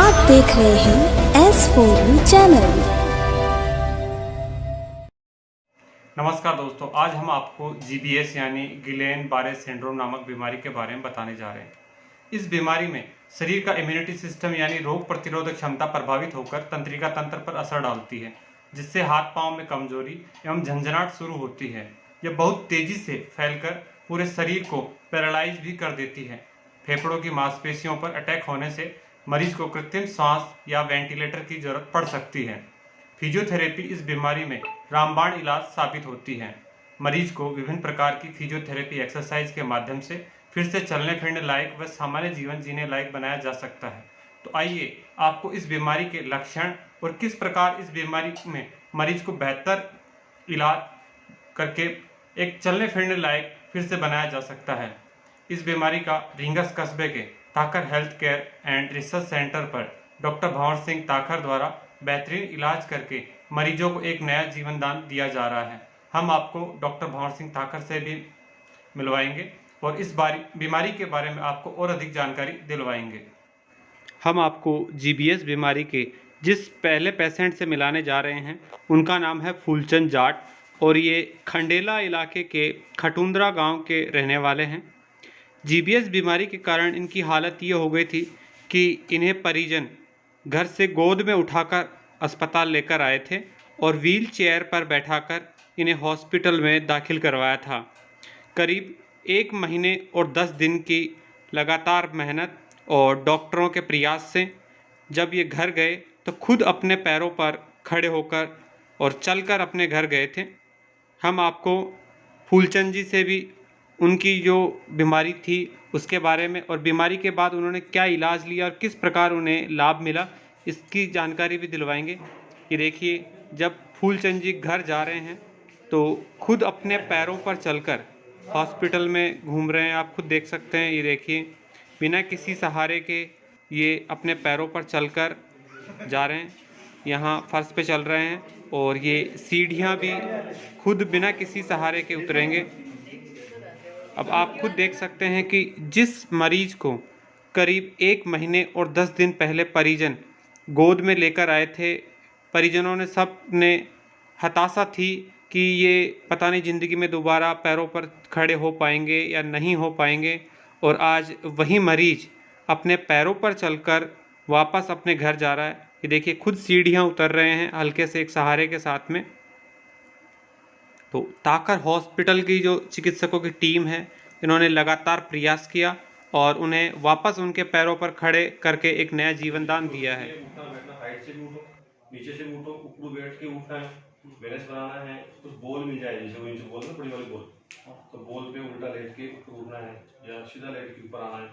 आप देख रहे हैं S4U चैनल। नमस्कार दोस्तों, आज हम आपको GBS यानी गिलेन बारे सिंड्रोम नामक बीमारी के बारे में बताने जा रहे हैं। इस बीमारी में शरीर का इम्यूनिटी सिस्टम यानी रोग प्रतिरोधक क्षमता प्रभावित होकर तंत्रिका तंत्र पर असर डालती है, जिससे हाथ पांव में कमजोरी एवं झंझनाहट शुरू होती है। यह बहुत तेजी से फैलकर पूरे शरीर को पैरालाइज भी कर देती है। फेफड़ों की मांसपेशियों पर अटैक होने से मरीज को कृत्रिम सांस या वेंटिलेटर की जरूरत पड़ सकती है। फिजियोथेरेपी इस बीमारी में रामबाण इलाज साबित होती है। मरीज को विभिन्न प्रकार की फिजियोथेरेपी एक्सरसाइज के माध्यम से फिर से चलने फिरने लायक व सामान्य जीवन जीने लायक बनाया जा सकता है। तो आइए आपको इस बीमारी के लक्षण और किस प्रकार इस बीमारी में मरीज को बेहतर इलाज करके एक चलने फिरने लायक फिर से बनाया जा सकता है। इस बीमारी का रींगस कस्बे के Takar health care and research centre पर डॉक्टर भंवर सिंह ताकर द्वारा बेहतरीन इलाज करके मरीजों को एक नया जीवन दान दिया जा रहा है। हम आपको डॉक्टर भंवर सिंह ताकर से भी मिलवाएंगे और इस बीमारी के बारे में आपको और अधिक जानकारी दिलवाएंगे। हम आपको GBS बीमारी के जिस पहले पेशेंट से मिलाने जा रहे हैं उनका नाम है फूलचंद जाट और ये खंडेला इलाके के खटुंद्रा गांव के रहने वाले हैं। GBS बीमारी के कारण इनकी हालत ये हो गई थी कि इन्हें परिजन घर से गोद में उठाकर अस्पताल लेकर आए थे और व्हील चेयर पर बैठाकर इन्हें हॉस्पिटल में दाखिल करवाया था। करीब 1 महीने और 10 दिन की लगातार मेहनत और डॉक्टरों के प्रयास से जब ये घर गए तो खुद अपने पैरों पर खड़े होकर और चलकर अपने घर गए थे। हम आपको फूलचंद जी से भी उनकी जो बीमारी थी उसके बारे में और बीमारी के बाद उन्होंने क्या इलाज लिया और किस प्रकार उन्हें लाभ मिला इसकी जानकारी भी दिलवाएंगे। ये देखिए, जब फूलचंद जी घर जा रहे हैं तो खुद अपने पैरों पर चलकर हॉस्पिटल में घूम रहे हैं। आप खुद देख सकते हैं, ये देखिए, बिना किसी सहारे के ये अपने पैरों पर चलकर जा रहे हैं। यहाँ फर्श पे चल रहे हैं और ये सीढ़ियाँ भी खुद बिना किसी सहारे के उतरेंगे। अब आप खुद देख सकते हैं कि जिस मरीज को करीब 1 महीने और 10 दिन पहले परिजन गोद में लेकर आए थे, परिजनों ने सब ने हताशा थी कि ये पता नहीं ज़िंदगी में दोबारा पैरों पर खड़े हो पाएंगे या नहीं हो पाएंगे, और आज वही मरीज अपने पैरों पर चलकर वापस अपने घर जा रहा है। ये देखिए, खुद सीढ़ियाँ उतर रहे हैं हल्के से एक सहारे के साथ में। तो ताकर हॉस्पिटल की जो चिकित्सकों की टीम है, इन्होंने लगातार प्रयास किया और उन्हें वापस उनके पैरों पर खड़े करके एक नया जीवन दान दिया है। उठना बैठना, हाइट से भी उठो, नीचे से भी उठो, ऊपर बैठ के उठना है, बैलेंस बनाना है। कुछ बॉल मिल जाए, जैसे वो इनसे बॉल ना, बड़ी वाली बॉल, तो बॉल पे उल्टा लेट के ऊपर उठना है या सीधा लेट के ऊपर आना है।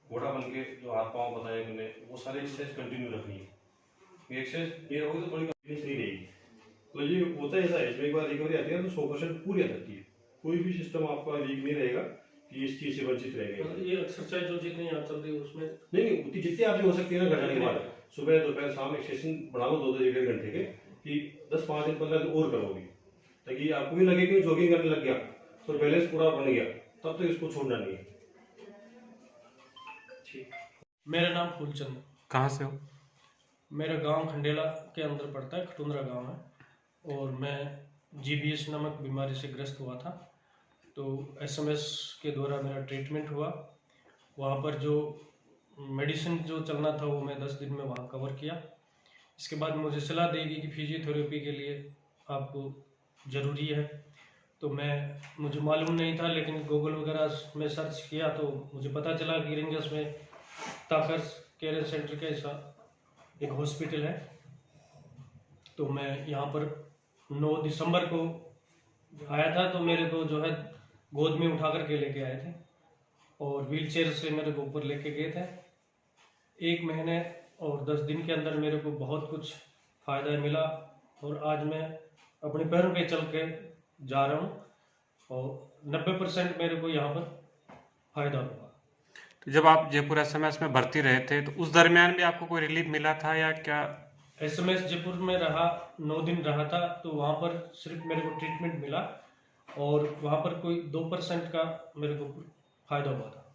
घोड़ा बन के जो हाथ पाँव बताए मैंने, वो सारी एक्सरसाइज कंटिन्यू रखनी है। एक्सरसाइज ये होगी तो थोड़ी फिटनेस नहीं रहेगी। तो ये होता है ऐसा है, इसमें एक बार रिकवरी आती है तो 100% पूरी आ जाती है। कोई भी सिस्टम आपका वीक नहीं रहेगा कि इस चीज से वंचित रहेगा। ये एक्सरसाइज जो जितनी आप चल रही है उसमें नहीं, उतनी जितनी आपकी हो सकती है ना, घर जाने के बाद सुबह दोपहर शाम एक सेशन बना लो 2-2 घंटे के, कि 10-5 दिन 15 दिन और करोगे, ताकि आपको भी लगे कि जॉगिंग करने लग गया तो बैलेंस पूरा बन गया, तब तक इसको छोड़ना नहीं है। मेरा नाम फूलचंद। कहाँ से हो? मेरा गांव खंडेला के अंदर पड़ता है, खटुंद्रा गांव है, और मैं GBS नामक बीमारी से ग्रस्त हुआ था। तो SMS के द्वारा मेरा ट्रीटमेंट हुआ। वहाँ पर जो मेडिसिन जो चलना था वो मैं 10 दिन में वहाँ कवर किया। इसके बाद मुझे सलाह दी गई कि फिजियोथेरेपी के लिए आपको ज़रूरी है। तो मुझे मालूम नहीं था, लेकिन गूगल वगैरह में सर्च किया तो मुझे पता चला कि रिंगस में ताकर केयर सेंटर के ऐसा एक हॉस्पिटल है। तो मैं यहाँ पर 9 दिसंबर को आया था। तो मेरे को जो है गोद में उठा करके लेके आए थे और व्हील चेयर से मेरे को ऊपर लेके गए थे। 1 महीने और 10 दिन के अंदर मेरे को बहुत कुछ फ़ायदा मिला और आज मैं अपने पैरों पे चल के जा रहा हूँ और 90% मेरे को यहाँ पर फ़ायदा हुआ। तो जब आप जयपुर SMS में भर्ती रहे थे तो उस दरमियान भी आपको कोई रिलीफ मिला था या क्या? SMS जयपुर में रहा, 9 दिन रहा था, तो वहाँ पर सिर्फ मेरे को ट्रीटमेंट मिला और वहाँ पर कोई 2% का मेरे को फ़ायदा हुआ था।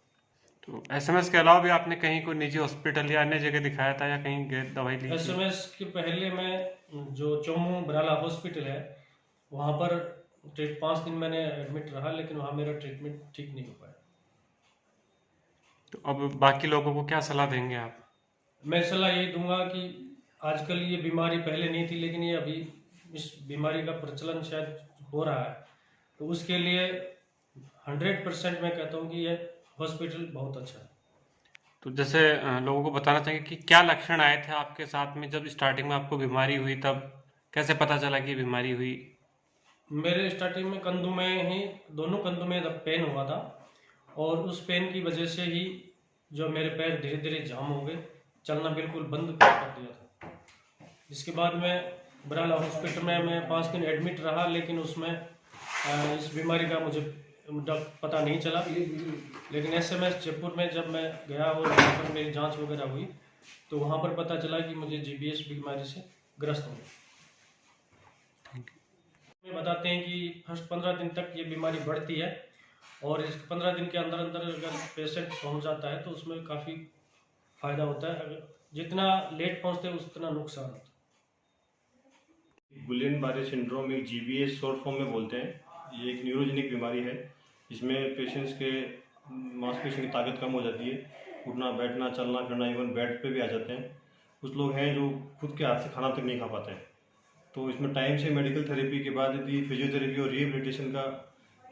तो एसएमएस के अलावा भी आपने कहीं कोई निजी हॉस्पिटल या अन्य जगह दिखाया था या कहीं दवाई ली थी? एसएमएस के पहले मैं जो चोमू बराला हॉस्पिटल है वहाँ पर 5 दिन मैंने एडमिट रहा, लेकिन वहाँ मेरा ट्रीटमेंट ठीक नहीं हो पाया। तो अब बाकी लोगों को क्या सलाह देंगे आप? मैं सलाह यही दूंगा कि आजकल ये बीमारी पहले नहीं थी, लेकिन ये अभी इस बीमारी का प्रचलन शायद हो रहा है, तो उसके लिए 100% मैं कहता हूँ कि ये हॉस्पिटल बहुत अच्छा है। तो जैसे लोगों को बताना चाहिए कि क्या लक्षण आए थे आपके साथ में जब स्टार्टिंग में आपको बीमारी हुई, तब कैसे पता चला कि बीमारी हुई? मेरे स्टार्टिंग में कंधों में ही, दोनों कंधों में पेन हुआ था, और उस पेन की वजह से ही जो मेरे पैर धीरे धीरे जाम हो गए, चलना बिल्कुल बंद कर दिया था। इसके बाद मैं बराला हॉस्पिटल में मैं 5 दिन एडमिट रहा, लेकिन उसमें इस बीमारी का मुझे पता नहीं चला। लेकिन एसएमएस जयपुर में जब मैं गया और वहाँ पर मेरी जांच वगैरह हुई, तो वहाँ पर पता चला कि मुझे जीबीएस बीमारी से ग्रस्त हूँ। बताते हैं कि फर्स्ट 15 दिन तक ये बीमारी बढ़ती है, और इस 15 दिन के अंदर अंदर अगर पेशेंट पहुंच जाता है तो उसमें काफ़ी फायदा होता है। अगर जितना लेट पहुंचते हैं उतना नुकसान होता है। गुलेन बारे सिंड्रोम एक जीबीएस शॉर्ट फॉर्म में बोलते हैं। ये एक न्यूरोजेनिक बीमारी है। इसमें पेशेंट्स के मांसपेशियों की ताकत कम हो जाती है, उठना बैठना चलना फिरना, इवन बेड पे भी आ जाते हैं। कुछ लोग हैं जो खुद के हाथ से खाना तक नहीं खा पाते हैं। तो इसमें टाइम से मेडिकल थेरेपी के बाद यदि फिजियोथेरेपी और रिहेबिलिटेशन का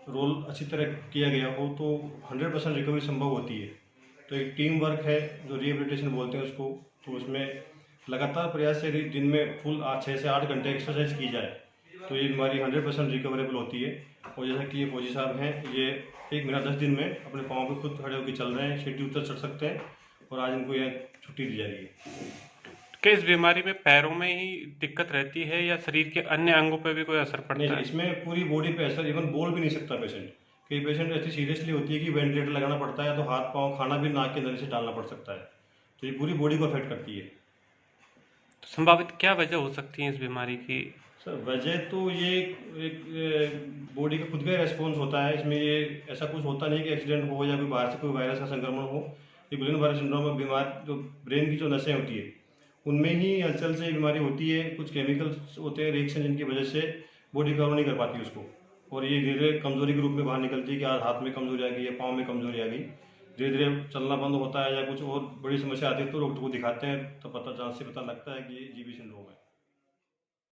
रोल अच्छी तरह किया गया हो तो 100% रिकवरी संभव होती है। तो एक टीम वर्क है जो रिहेबिलिटेशन बोलते हैं उसको। तो उसमें लगातार प्रयास से दिन में फुल 6 से 8 घंटे एक्सरसाइज की जाए तो ये बीमारी 100% रिकवरेबल होती है। और जैसा कि ये फौजी साहब हैं, ये 1 महीना 10 दिन में अपने पाँव पे खुद खड़े होकर चल रहे हैं, सीढ़ी उतर चढ़ सकते हैं, और आज इनको यह छुट्टी दी जा रही है। क्या इस बीमारी में पैरों में ही दिक्कत रहती है या शरीर के अन्य अंगों पर भी कोई असर पड़ता है? इसमें पूरी बॉडी पे असर, इवन बोल भी नहीं सकता पेशेंट। कई पेशेंट ऐसी सीरियसली होती है कि वेंटिलेटर लगाना पड़ता है, तो हाथ पाँव खाना भी नाक के अंदर से डालना पड़ सकता है। तो ये पूरी बॉडी को अफेक्ट करती है। तो संभावित क्या वजह हो सकती है इस बीमारी की? सर वजह तो ये एक बॉडी का खुद का रेस्पॉन्स होता है। इसमें ये ऐसा कुछ होता नहीं कि एक्सीडेंट हो या कोई बाहर से कोई वायरस का संक्रमण हो। ये गुलेन बारे सिंड्रोम में बीमार जो ब्रेन की जो नसें होती है उनमें ही हलचल से बीमारी होती है। कुछ केमिकल्स होते हैं रिएक्शन, जिनकी वजह से बॉडी कवर नहीं कर पाती उसको, और ये धीरे धीरे कमजोरी के रूप में बाहर निकलती है कि आज हाथ में कमजोरी आ गई या पाँव में कमजोरी आ गई। धीरे धीरे चलना बंद होता है या कुछ और बड़ी समस्या आती है तो डॉक्टर को दिखाते हैं, तो जांच से पता लगता है कि ये जीबी सिंड्रोम है।